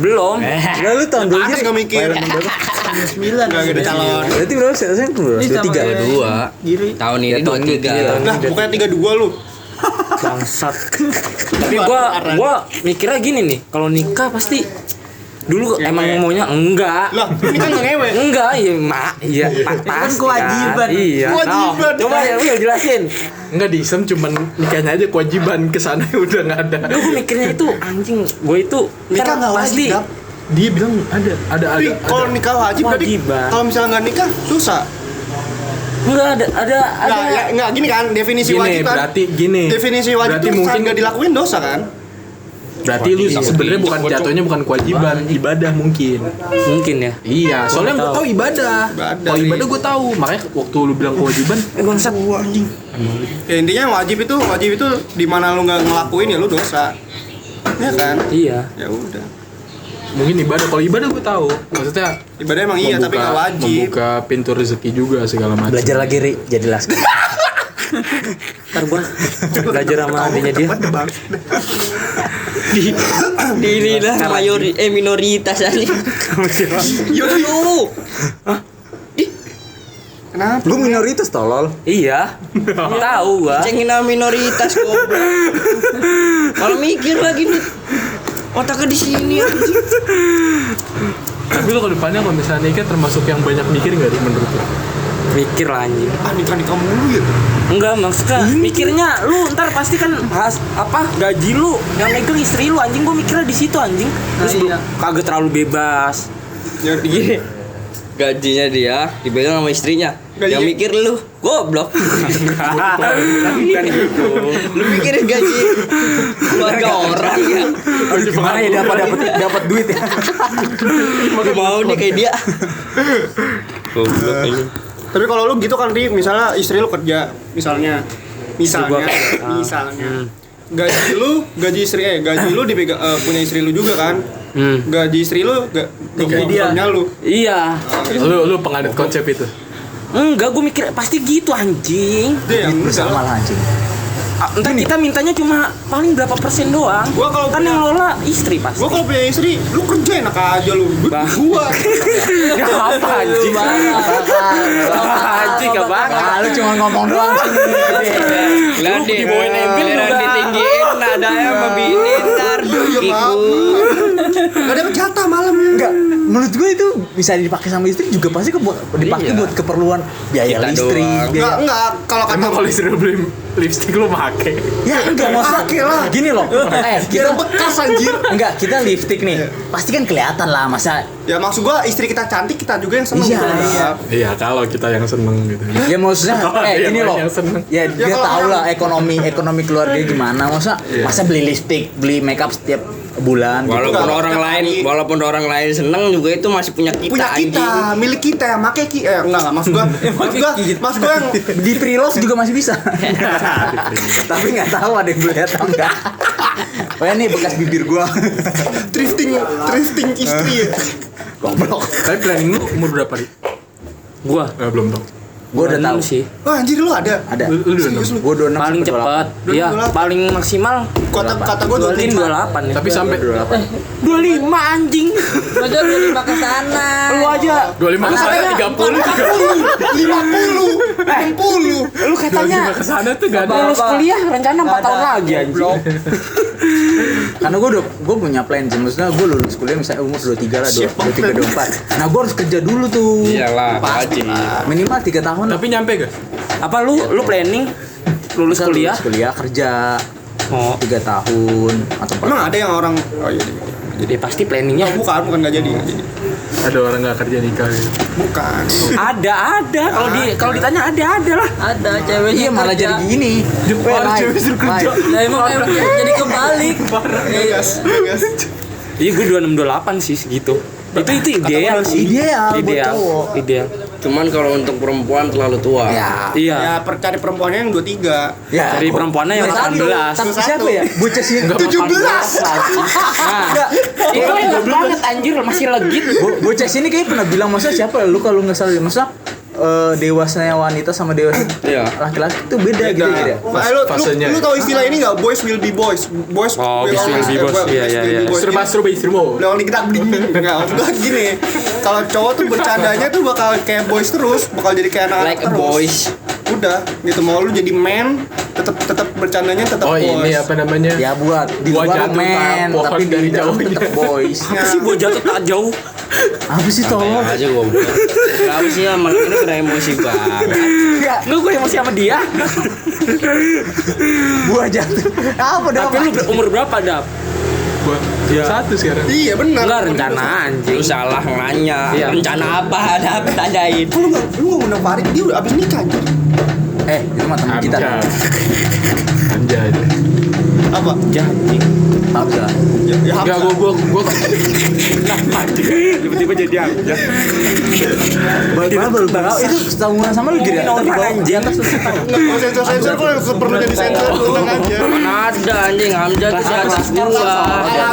Belum. Nah, lu tahun dulu Panas gak mikir. 9 Gak ada calon. Berarti berapa sih? Saya 23. Dua. Tahun ini 23. Nah, bukannya 32 lu. Bangsat. Tapi gua mikirnya gini nih, kalau nikah pasti dulu emang maunya enggak. Lah, ini kan gak ngewe. Enggak, iya pasti kewajiban. kan. Iya. Kewajiban. Coba ya, Will jelasin. Nggak di Islam cuman nikahnya aja kewajiban, kesana udah nggak ada. Gue mikirnya itu anjing, gue itu Nikah ntar nggak pasti wajib, Dap. Dia bilang ada. Tapi kalau nikah wajib berarti Kewajiban. kalau misalnya nggak nikah susah. enggak ada Nggak, ya, nggak gini kan definisi Gini, wajib kan. berarti gini. Definisi wajib Berarti itu mungkin saat nggak dilakuin dosa kan? Berarti lu sebenarnya bukan jatuhnya bukan kewajiban, ibadah mungkin. mungkin ya. Iya, soalnya gue tahu ibadah. Ibadah, Kalau iya. ibadah gue tahu, makanya waktu lu bilang kewajiban, Bangsat. Anjing. Ya intinya wajib itu di mana lu nggak ngelakuin ya lu dosa. Ya kan? Iya. Ya udah. mungkin ibadah. Kalau ibadah gue tahu, maksudnya Ibadah emang iya tapi nggak wajib. membuka pintu rezeki juga segala macam. Belajar lagi, Ri, jadi laskar. Ntar gua belajar sama adiknya dia. Di ini lah minoritas aja. Yo. Kenapa? Lu minoritas tolol. Iya. Tahu gua. Cengin sama minoritas goblok. Kalau mikir lagi nih. Otaknya di sini anjing. Tapi lu ke depannya kalau misalnya nikah termasuk yang banyak mikir nggak sih menurut lu? Mikir lah anjing. Nikah mulu ya. Enggak, maksudnya mikirnya lu ntar pasti kan gaji lu yang megang istri lu anjing, gua mikirnya di situ anjing. Terus lu kagak terlalu bebas. Ya Gini. Gajinya dia dipegang sama istrinya. Yang mikir lu goblok. Bukan gitu. Lu mikirin gaji keluarga orang ya. Gimana ya dapat duit ya? Gua mau nih kayak dia. Goblok ini. Tapi kalau lu gitu kan, Ri, misalnya istri lu kerja, misalnya gaji lu dipegang punya istri lu juga kan? Gaji istri lu gak punya lu. Iya. Lu penganut konsep itu. Enggak, gua mikir pasti gitu anjing. Dia yang Bersama lah anjing. Ntar kita mintanya cuma paling berapa persen doang. Gua kalau kan punya- yang lola istri pasti. gua kalau punya istri, lu kerja enak aja lu. Gua Apa anjing? Anjing gak bakal. Ah, lu cuma ngomong doang sih. Lihat deh, dibawain embel giliran juga. ditinggiin nadanya sama bini ntar ikut. gak ada jatah malam ya. Enggak, menurut gue itu bisa dipakai sama istri juga pasti dipakai buat keperluan biaya Kita listrik. doang. Enggak, kalau kata Emang kalau istri lu beli lipstick lu make? Ya enggak maksudnya Pakai lah. gini loh. Biar bekas anjir. Enggak, kita lipstick nih. Pasti kan kelihatan lah masa. Ya maksud gua istri kita cantik, kita juga yang seneng. Iya, gitu. iya. Iya, kalau kita yang seneng gitu. Ya maksudnya Iya, gini loh. yang seneng. Ya dia kalau tahu orang- lah ekonomi keluarga gimana. Masa beli lipstick, beli makeup setiap bulan gitu. Walaupun Enggak, orang tiap lain, hari. walaupun orang lain seneng juga itu masih punya kita. Punya kita, anjing. milik kita yang make enggak maksud gua. Maksud gua yang Di pre-love juga masih bisa. Tapi nggak tahu ada yang beli atau enggak. Oh ya nih bekas bibir gua. thrifting istri ya. Goblok. Tapi planning lu umur berapa nih? Gua Belum dong. Gue udah tahu sih. Wah anjir lu ada. Ada. Lu 26. Serius lu? Gue 26 Paling sampai cepat. 28. Iya, paling maksimal Kata gue 28 ya. Tapi sampai 25 anjing. Belajar dari pakai sana. Lu aja. 25 ke sana 30. 50. Lu katanya 25 ke sana tuh gak ada. lulus kuliah rencana 4 tahun lagi anjing. Karena gue punya plan sih, maksudnya gue lulus kuliah misalnya umur 23 lah, 23 24. Nah gue harus kerja dulu tuh. Iyalah, wajib. Minimal 3 tahun. Tapi nyampe gak? Apa lu planning lulus kuliah? Lulus kuliah kerja Oh, 3 tahun atau 4 Emang ada yang orang jadi pasti planningnya bukan nggak jadi. Ada orang gak kerja nikah gitu. Bukan. ada. Kalau ditanya ada lah. Ada ceweknya. Iya malah kerja. jadi gini. Depan cewek suruh kerja. Nah emang jadi kebalik. Gas. Iya gue 26 28 sih segitu. Itu ideal sih. Ideal buat cowok. Ideal. Cuman kalau untuk perempuan terlalu tua. Ya. Iya. Ya cari perempuannya yang 23. Ya. Dari perempuannya yang 18. Tapi siapa ya? Bocah sih 17. Nah, itu enak banget anjir masih legit. Bocah sini kayak pernah bilang masa siapa ya? Lu kalau nggak salah masa dewasanya wanita sama dewasa Iya. laki-laki itu beda gitu ya. Fasenya. Lu tahu istilah ini nggak? Boys will be boys. Boys Oh, will boys will be boys. Iya. Serba. Lewat kita enggak gini. Kalau cowok tuh bercandanya tuh bakal kayak boys terus, bakal jadi kayak anak Like a terus. boys. Udah, gitu mau lu jadi man, tetap bercandanya tetap Oh boys. ini apa namanya? Ya buat di Buah luar jatuh men, pohon tapi dari di dalam jauhnya. tetap boys. Apa sih buat jatuh tak jauh? Apa sih tolong? Aja goblok. Kenapa sih malah ini kena emosi banget. Enggak, Enggak gue emosi sama dia. buah jatuh. Apa dong? Tapi lu umur berapa, Dap? Gua satu sekarang. Iya benar. Enggak rencana anjing. Lu salah nanya. Iya. Rencana apa? Ada tanyain. Lu nggak ngundang Farid, dia udah abis nikah anjir. Itu mah teman kita. Anjay. Apa? Anjing. Hamzah. Ya Enggak gua Tiba-tiba jadi aja. Baru itu setahun sama lu gitu ya? Ngomongin orang Di atas tuh. Nggak sensor kok yang perlu jadi sensor tenang aja. Ada anjing Hamzah tuh di atas gua.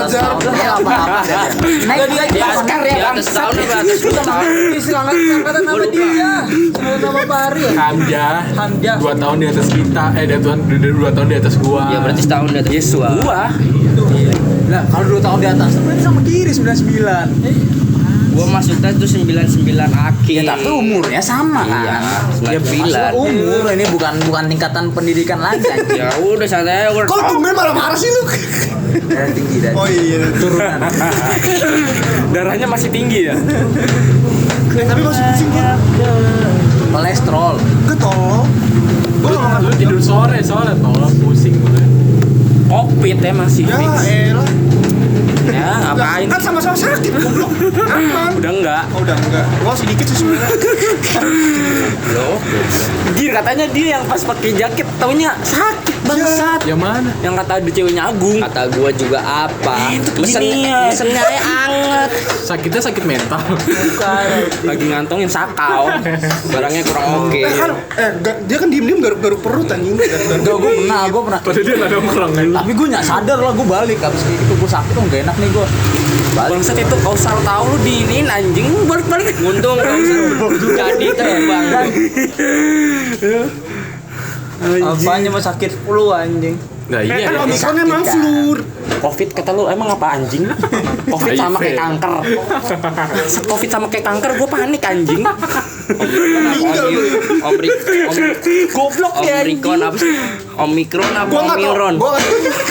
Azhar. Naik dia Di atas tahun di atas gua. Selamat angkatan nama dia. Nama Bari. Hamzah. 2 tahun di atas kita. 2 tahun di atas gua. Ya berarti setahun di atas gua. Nah, kalau 2 tahun di atas berarti sama kiri 99. Gua maksudnya tuh 99 akhir. Ya tapi umurnya sama Iya, kan. Ya 99. maksudnya umur ini bukan tingkatan pendidikan lagi anjing. Ya udah santai aja. Kok tumben marah-marah sih lu? Tinggi dan Oh iya. turunan. Darahnya masih tinggi ya? Tapi masih pusing gua. Kolesterol. Ketolong. Gua nggak makan. Lu tidur sore soalnya tolong pusing banget. Covid emang sih Ya fix. elah. Ya ngapain? Kan sama-sama sakit goblok. Aman. Udah enggak. Oh, udah enggak. Gua sedikit sih sebenarnya. Gir katanya dia yang pas pakai jaket taunya sakit bangsat. Yang mana? Yang kata ada ceweknya Agung. Kata gua juga apa? Ginian. Mesennya anget. Sakitnya sakit mental. Bukan. Lagi ngantongin sakau. Barangnya kurang oke. Kan dia kan diem-diem garuk-garuk perut anjing. Enggak, gue pernah. Padahal dia nggak nongkrong kan. Tapi gue nggak sadar lah, gue balik abis kayak gitu gue sakit, gak enak nih gue. Balik. Bangsat itu kau salah tahu lu diinin anjing balik-balik. Untung kalau jadi terbang. Apanya mau sakit flu anjing? Nah iya. Kan ya. Omikron emang flu. Covid kata lu emang apa anjing? Covid sama kayak kanker. Covid sama kayak kanker gue panik anjing. Goblok ya anjing. Omikron apa sih? Omikron apa Gua nggak tahu. Omikron?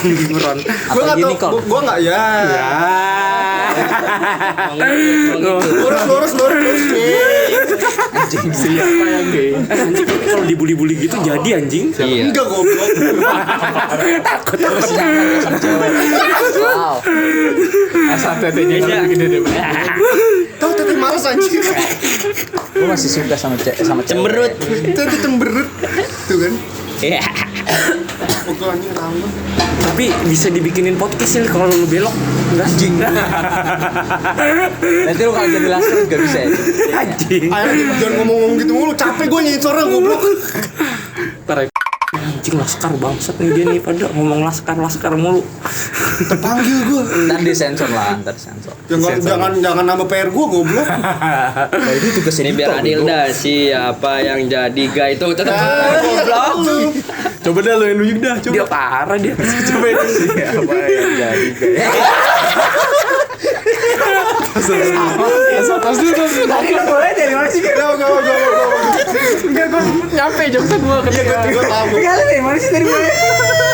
Omikron. Gua nggak gini, tahu. Kol? Gua nggak ya. Lurus. Anjing siapa yang gay? Anjing tapi kalau dibully-bully gitu jadi anjing. Iya. Enggak goblok. Takut. Sama cewek. Wow. Asal tetenya Iya. gede deh. Tahu tadi males anjing. Gue masih suka sama cewek. Cemberut. Tadi cemberut. Tuh kan. Iya. Pukul anjing rambut. Tapi bisa dibikinin podcast sih kalau lu belok. Enggak anjing. Nanti lu kalau jadi laser gak bisa ya? Anjing. Ayo jangan ngomong-ngomong gitu mulu. Capek gue nyicornya goblok. Ntar Anjing laskar bangsat nih dia nih pada ngomong laskar mulu. Terpanggil gue. Ntar disensor lah, ntar disensor. Jangan nambah PR gue goblok. Nah, itu tugas Ini biar adil dah, siapa yang jadi gay itu tetap goblok. Coba dah lo yang nunjuk dah, coba. Dia parah dia. Coba itu siapa yang jadi gay. Tadi mulai dari mana sih? Enggak gue Nyampe jokesnya gua ketika. gue tahu. Enggak dari mana sih dari mulai?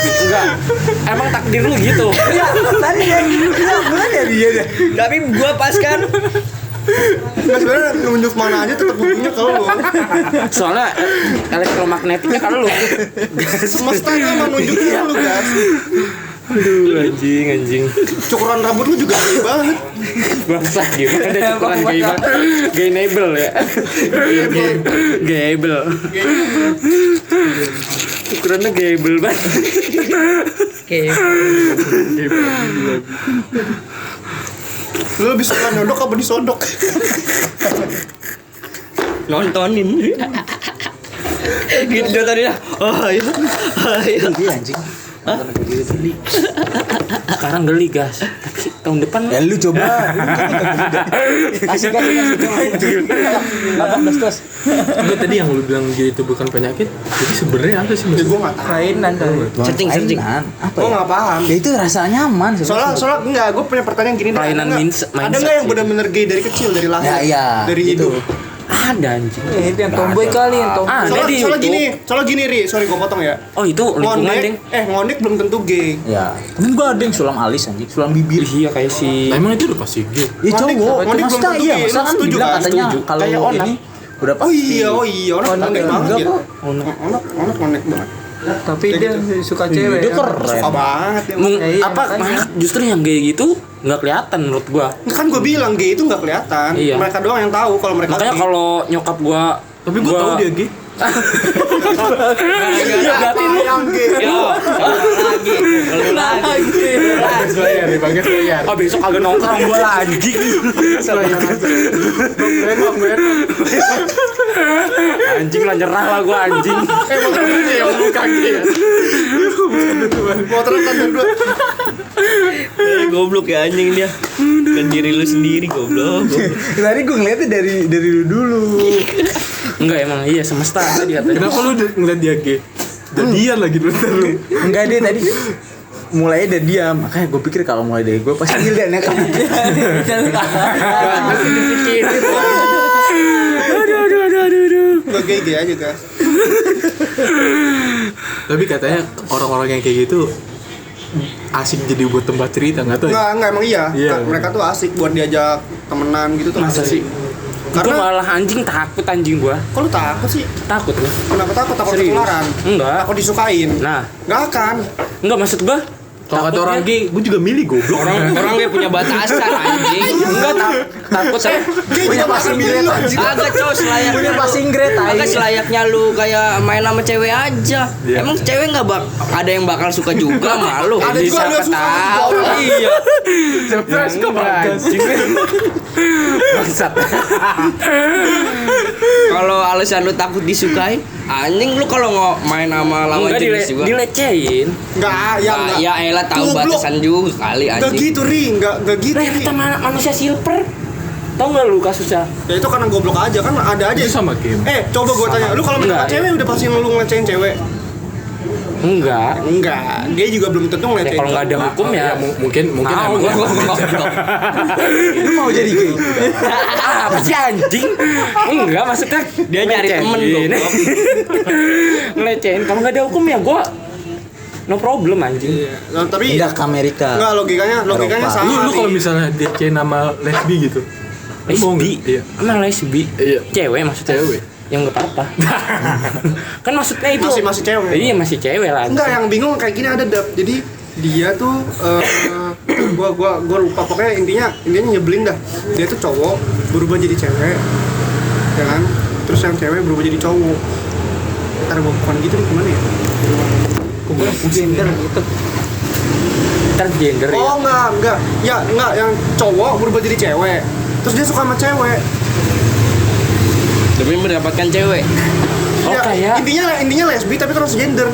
Enggak. Emang takdir lu gitu. Ya, tadi ya. Mulai dari dia deh. Tapi gua pas kan Nggak sebenarnya nunjuk mana aja tetap bukunya kalau lo. Soalnya elektromagnetiknya kalau lu. Semesta emang nunjuknya lu guys. Aduh anjing. Cukuran rambut lu juga gede banget. Bangsat gitu. Ada cukuran gay enable ya. Gayable. Ukurannya gayable banget. Lu lebih suka nyodok apa disodok? nontonin. Gitu tadi dah. Oh iya. Iya anjing. Sekarang geli gas. Tapi tahun depan Ya lu coba. Kasih. 18 terus. Enggak, tadi yang lu bilang gay itu bukan penyakit. Jadi sebenarnya apa sih Ya maksudnya? gue nggak tahu. kainan kali. Searching. Apa Gue ya? nggak paham. Ya itu rasa nyaman sebenarnya. Soalnya enggak, gue punya pertanyaan gini. Kelainan ada mindset nggak yang sih. benar-benar gay dari kecil, dari lahir? Ya iya. Dari gitu. hidup. Ada anjing. Itu yang tomboy kali yang tomboy. Ada di Soalnya gini, Ri, sorry gue potong ya. Oh itu lingkungan ding. Ngondek belum tentu gay. Ya. Temen gua ada yang sulam alis anjing, sulam bibir. Iya kayak si Nah, emang itu udah pasti gay. Ya cowok, Ngondek belum maksudnya tentu iya, gay. masa Lu kan setuju bilang kan? katanya Setuju. kalau Kayak onak. ini udah Oh pasti. iya, orang ngondek banget enggak ya. kok. Ngondek banget. Tapi dia suka Dia cewek. keren. Suka banget ya. Iya, apa makanya. malah justru yang kayak gitu nggak kelihatan menurut gua. Kan gue bilang gay itu nggak kelihatan. Iya. Mereka doang yang tahu kalau mereka Makanya gay. kalau nyokap gua Tapi gue tahu dia gay. Iya, berarti lu yang gay. Bayar. oh besok agak nongkrong gua lagi. Anjing lah nyerah lah gua anjing. Mau terus dua. Goblok ya anjing dia. Kan diri lu sendiri goblok. Tadi gue ngeliatnya dari lu dulu. Enggak emang iya semesta tadi katanya. Kenapa lu ngeliat dia gay? Jadian lagi bentar lu. Enggak dia tadi mulai dari dia, makanya gue pikir kalau mulai dari gue pasti Hildan ya kan. Aduh. Gue gay aja guys. Tapi katanya orang-orang yang kayak gitu asik jadi buat tempat cerita, nggak tahu. Enggak emang iya. Iya. Mereka tuh asik buat diajak temenan gitu tuh. Masa sih? Gua Karena malah anjing takut anjing gua. kok lu takut sih? Takut gua. Kenapa takut? Takut Serius? ketularan? Enggak. Takut disukain? Nah, Nggak akan. enggak maksud gua. Kalau kata orang takutnya- gay, gue juga milih goblok. Orang dia punya batasan anjing. Enggak takut saya. Punya passing grade anjing. Agak cowok selayaknya. Punya passing grade Agak selayaknya lu kayak main sama cewek aja. Iya. Emang cewek nggak ada yang bakal suka juga sama lu. Ada juga Siapa yang suka tahu. juga. Iya. Siapa suka bagas? Bangsat. Kalau alasan lu takut disukain, anjing lu kalau main sama lawan Enggak jenis juga. dilecehin. Nggak, ya Nah, nggak. ya elah tahu Goblok. batasan juga kali Nggak anjing. gitu, Ri. Nggak gitu. Lah Ri. kita manusia silver. Tahu enggak lu kasusnya? Ya itu karena goblok aja kan ada aja. Itu sama game. Coba gue tanya, lu kalau main sama Enggak. cewek udah pasti lu ngelecehin cewek? Enggak. Enggak, dia juga belum tentu Ya ngelecehin. kalau enggak ada hukum ya Mungkin Mau emang gua. Lu mau jadi gay? Apa sih anjing? Enggak maksudnya Dia nyari temen, goblok. Ngelecehin kalau enggak ada hukum ya gua no problem anjing. Nah, tapi Pindah ke Amerika. enggak logikanya Eropa. sama. Lu kalau Ri. misalnya dia chain sama lesbi gitu. Lu mau Lesbi? nggak? Iya. Emang lesbi? Iya. Cewek maksudnya? Cewek. Ya enggak apa-apa. Kan maksudnya itu Masih cewek. Iya masih cewek lah. Enggak, yang bingung kayak gini ada Dap. Jadi dia tuh gua lupa pokoknya intinya nyebelin dah. Dia tuh cowok berubah jadi cewek. Ya kan? Terus yang cewek berubah jadi cowok. Ntar gua bukan gitu nih gimana ya? Gender gitu. Transgender ya. Oh enggak. Ya enggak yang cowok berubah jadi cewek. Terus dia suka sama cewek. Demi mendapatkan cewek. intinya lesbi tapi transgender.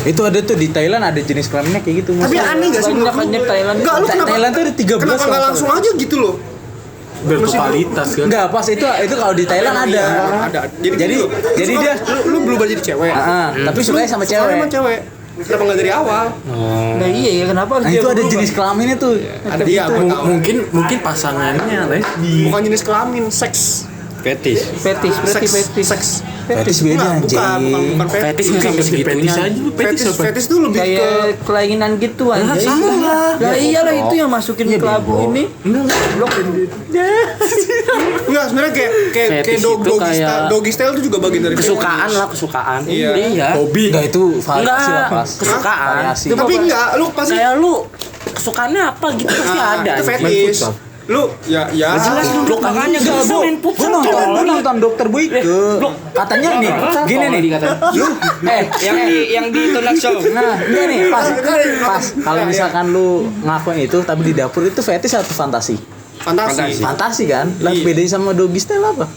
Itu ada tuh di Thailand, ada jenis kelaminnya kayak gitu. Tapi aneh gak sih menurut lu? Banyak Thailand. Enggak, lu kenapa? Thailand tuh ada 13 Kenapa nggak kalau langsung aja gitu loh? bertotalitas kan. Enggak, pas itu kalau di Thailand ada. Ada. Jadi dia lu berubah jadi cewek. tapi sukanya sama Soalnya emang cewek. cewek. Kenapa nggak dari awal? Nah iya ya kenapa harus Nah, dia itu ada berubah? jenis kelaminnya tuh. Ada dia. Mungkin pasangannya lesbi. Bukan jenis kelamin, seks. Fetis. Fetis, berarti Seks. fetis. Seks. Fetis beda anjing. Bukan fetis. Fetis nggak sampai segitunya. Fetis aja lu fetis apa? Fetis tuh lebih ke Kayak kelainan gitu anjing. salah. Lah iyalah itu yang masukin Iya, ke labu bego. ini. Blok. enggak sebenarnya kayak Fetis itu kayak doggy style itu juga bagian dari Kesukaan fetish. lah, kesukaan. Iya. Iya. Hobi. Enggak, itu variasi lah pas. Kesukaan. Variasi. Itu Tapi enggak, lu pasti Kayak lu kesukaannya apa gitu pasti ada. itu anjing. fetish. Lu ya Jelas lu blok makanya gak bisa main Gue futsal. nonton Dokter Boyke. Katanya nih, gini nih. Lu yang di Tunak Show. Nah, enggak nih, pas. Kalau misalkan lu ngakuin itu tapi di dapur itu fetish atau fantasi? fantasi. Fantasi kan? Lah Iya. bedanya sama doggy style apa?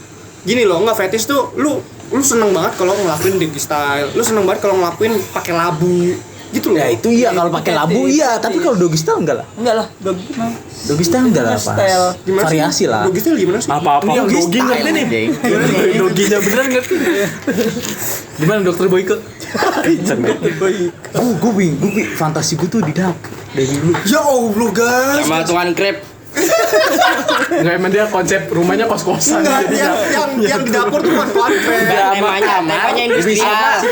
Gini loh, enggak fetish tuh lu seneng banget kalau ngelakuin doggy style. Lu seneng banget kalau ngelakuin pakai labu. Gitu loh. Ya itu iya kalau pakai labu iya, tapi kalau doggy style enggak lah. Enggak lah, doggy mah. Doggy style enggak lah, Pas. Style. Gimana sih? Variasi lah. Doggy style gimana sih? Apa-apa. Ini yang dogi ngerti nih. Doginya beneran ngerti. Gimana dokter Boyke? Gue bingung, fantasi gue tuh di dapur dari dulu. Ya Allah, guys. Sama tuan krep. Enggak, emang dia konsep rumahnya kos-kosan. Enggak, yang di dapur tuh bukan konflik. Temanya industrial.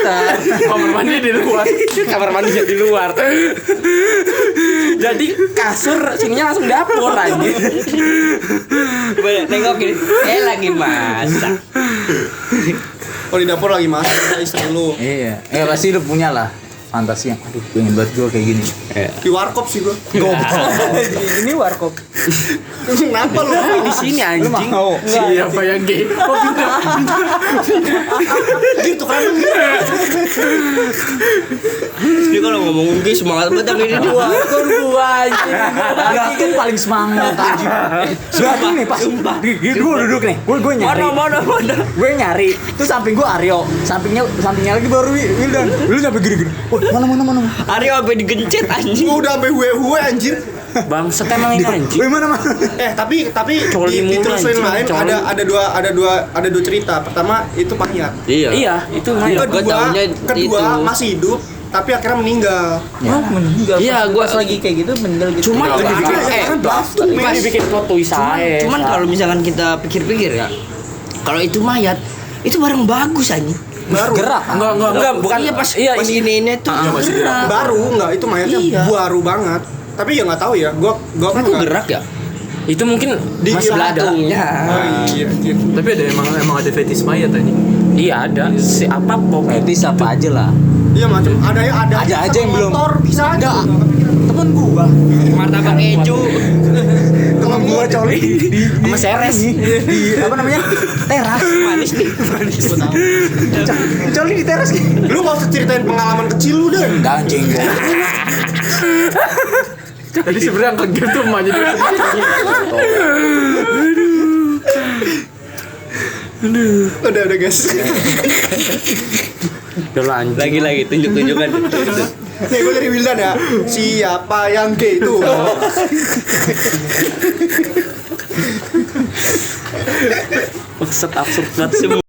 Kamar mandi di luar. Kamar mandi di luar. Jadi kasur sininya langsung dapur aja. Banyak nengok gini. Lagi masak. Kalau di dapur lagi masak istri lu. Iya, pasti lu punya lah fantasi yang aduh pengen banget gue kayak gini. Di warkop sih gua. Ini warkop. Kenapa lu? Di sini anjing. Siapa yang gay? Kok pindah? Gitu kan. Dia kalau ngomong gini semangat banget yang ini dua. Kan gua anjing. Enggak kan paling semangat anjing. Berarti nih pas gue duduk nih. Gue nyari. Mana. Gue nyari. Terus samping gue Aryo, sampingnya lagi baru Wildan. Lu sampai gini-gini. Mana. Aryo sampai digencet anjing. Gua udah sampai huwe anjir. Bangset emang ini anjing. Mana. Tapi Coli di mulu, terusin anjing, lain coli. ada dua cerita. Pertama itu Pahyat. Iya, itu mah. Kedua itu. masih hidup tapi akhirnya meninggal. Oh, meninggal. Iya, Pas gua lagi kayak gitu meninggal gitu. Cuma Pas dibikin plot twist aja. cuman kalau misalkan kita pikir-pikir ya, kalau itu mayat, itu barang bagus anjing. Baru. Gerak. Enggak, bukan Iya pas ini ini tuh gerak. Baru enggak itu mayatnya Iya. baru banget. Tapi ya nggak tahu ya. Gua kan Itu nggak- gerak ya. itu mungkin Di masih ada. Belatungnya. Oh, iya. Tapi ada emang ada fetish mayat tadi. Iya ada. Si apa pokoknya. Fetish apa aja lah. Iya macam ada Ada aja yang belum. motor bisa aja. Temen gua. Martabak keju. Temen gua coli Sama Seres. di apa namanya? Teras. Manis nih. Coli di teras. Lu mau ceritain pengalaman kecil lu deh. Enggak anjing. Tadi sebenarnya ke game tuh emaknya dia. Udah guys. Udah lanjut. Lagi tunjuk-tunjukkan. Nih gue dari Wildan ya. Siapa yang gay itu? Absurd banget sih.